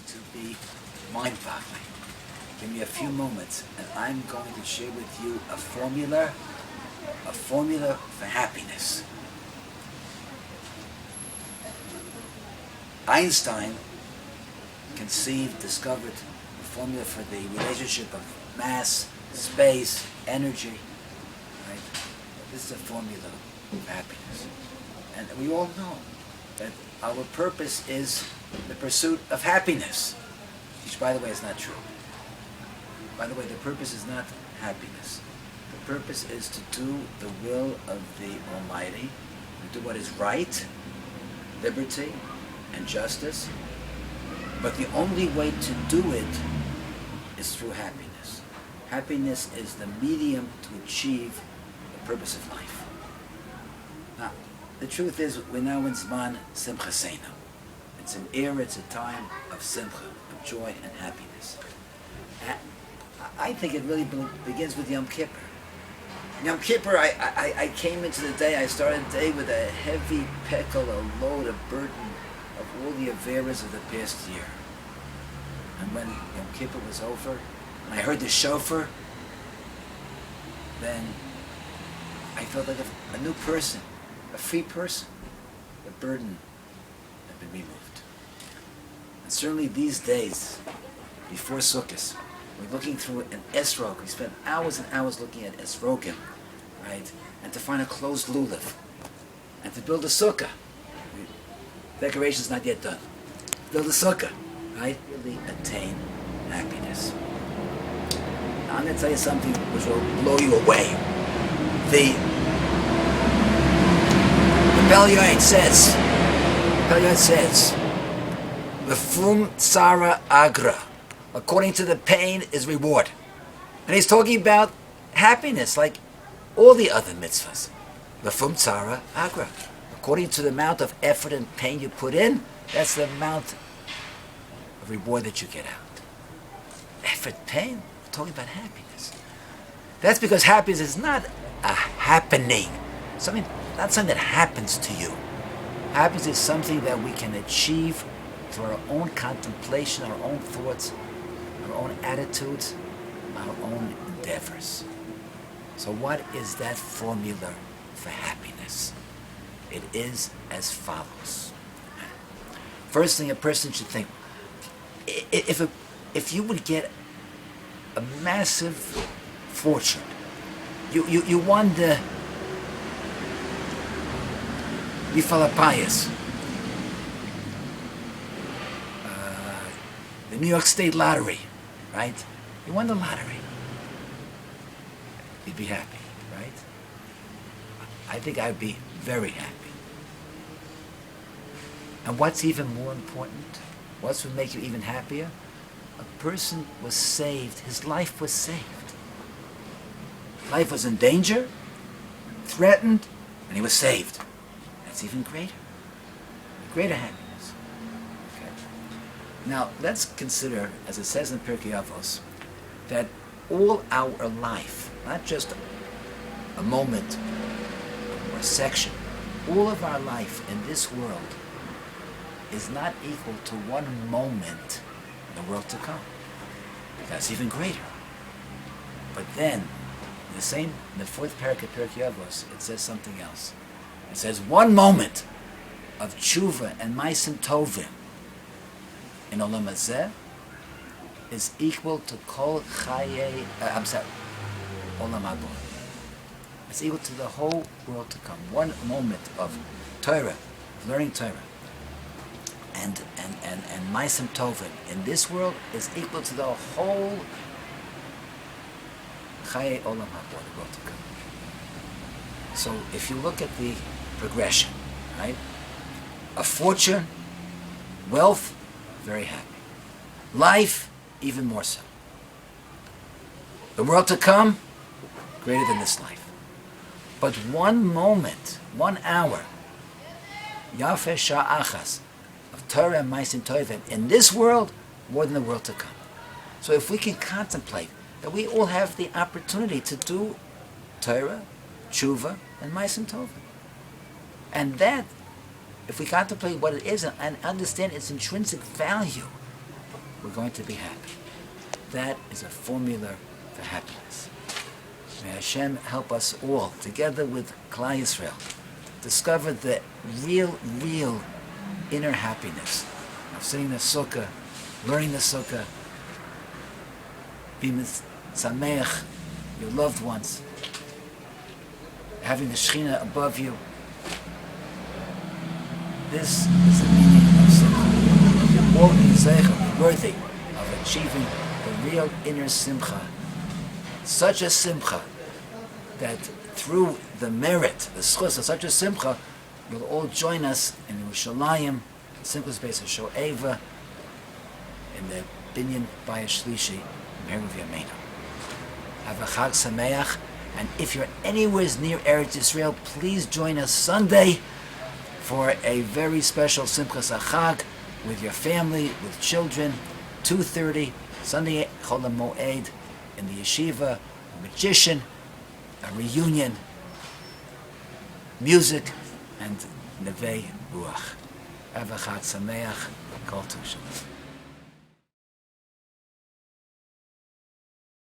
to be mind-boggling. Give me a few moments, and I'm going to share with you a formula for happiness. Einstein discovered the formula for the relationship of mass, space, energy. Right? This is a formula of happiness. And we all know that our purpose is the pursuit of happiness, which, by the way, is not true. By the way, the purpose is not happiness. The purpose is to do the will of the Almighty, to do what is right, liberty, and justice. But the only way to do it is through happiness. Happiness is the medium to achieve the purpose of life. Now, the truth is, we're now in Zman Simcha Seinu. It's an era, it's a time of simcha, of joy and happiness. And I think it really begins with Yom Kippur. Yom Kippur, I came into the day, I started the day with a heavy pekel, a load, a burden of all the averas of the past year. And when Yom Kippur was over, and I heard the shofar, then I felt like a new person, a free person. The burden had been removed. And certainly these days, before Sukkot, we're looking through an esrog. We spend hours and hours looking at esrogim, right? And to find a closed lulav, and to build a sukkah. Decoration's not yet done. Build a sukkah, right? Really attain happiness. Now I'm going to tell you something which will blow you away. The Belyoid says, "V'fum tsara agra." According to the pain is reward. And he's talking about happiness, like all the other mitzvahs. V'fum tsara agra. According to the amount of effort and pain you put in, that's the amount of reward that you get out. Effort, pain, we're talking about happiness. That's because happiness is not a happening. Not something that happens to you. Happiness is something that we can achieve through our own contemplation, our own thoughts, our own attitudes, our own endeavors. So what is that formula for happiness? It is as follows. First thing a person should think, if you would get a massive fortune, you won the Bifalapayas, the New York State Lottery, right? You won the lottery. You'd be happy, right? I think I'd be very happy. And what's even more important, what would make you even happier? A person was saved, his life was saved. Life was in danger, threatened, and he was saved. That's even greater. Greater happiness. Okay. Now, let's consider, as it says in Pirkei Avos, that all our life, not just a moment or a section, all of our life in this world is not equal to one moment in the world to come. That's even greater. But then, in the fourth parak of Pirkei Avos, it says something else. It says 1 moment of tshuva and ma'asim tovim in olam hazeh is equal to kol chayei, olam haba. It's equal to the whole world to come. 1 moment of Torah, of learning Torah, and ma'asim tovim in this world is equal to the whole chayei olam haba, the world to come. So if you look at the progression, right? A fortune, wealth, very happy. Life, even more so. The world to come, greater than this life. But 1 moment, 1 hour, yafeh sha'achas, of Torah and ma'asim tovim in this world, more than the world to come. So if we can contemplate that we all have the opportunity to do Torah, tshuva, and ma'asim tovim. And that, if we contemplate what it is and understand its intrinsic value, we're going to be happy. That is a formula for happiness. May Hashem help us all, together with Klal Yisrael, discover the real inner happiness of sitting in the sukkah, learning the sukkah, being sameach, your loved ones, having the Shekhinah above you. This is the meaning of simcha. You're all worthy of achieving the real inner simcha. Such a simcha that through the merit, the schus of such a simcha, you'll all join us in Yerushalayim, Simchas Beis HaShoeva, in the Binyan Bayis Shlishi, Me'eruv Yameinu. Have a Chag Sameach, and if you're anywhere near Eretz Yisrael, please join us Sunday for a very special Simchas HaChag with your family, with children, 2:30, Sunday Chol HaMoed, in the yeshiva, a magician, a reunion, music, and Neveh Ruach. Have a Chag Sameach, Kol Tuv Shalom.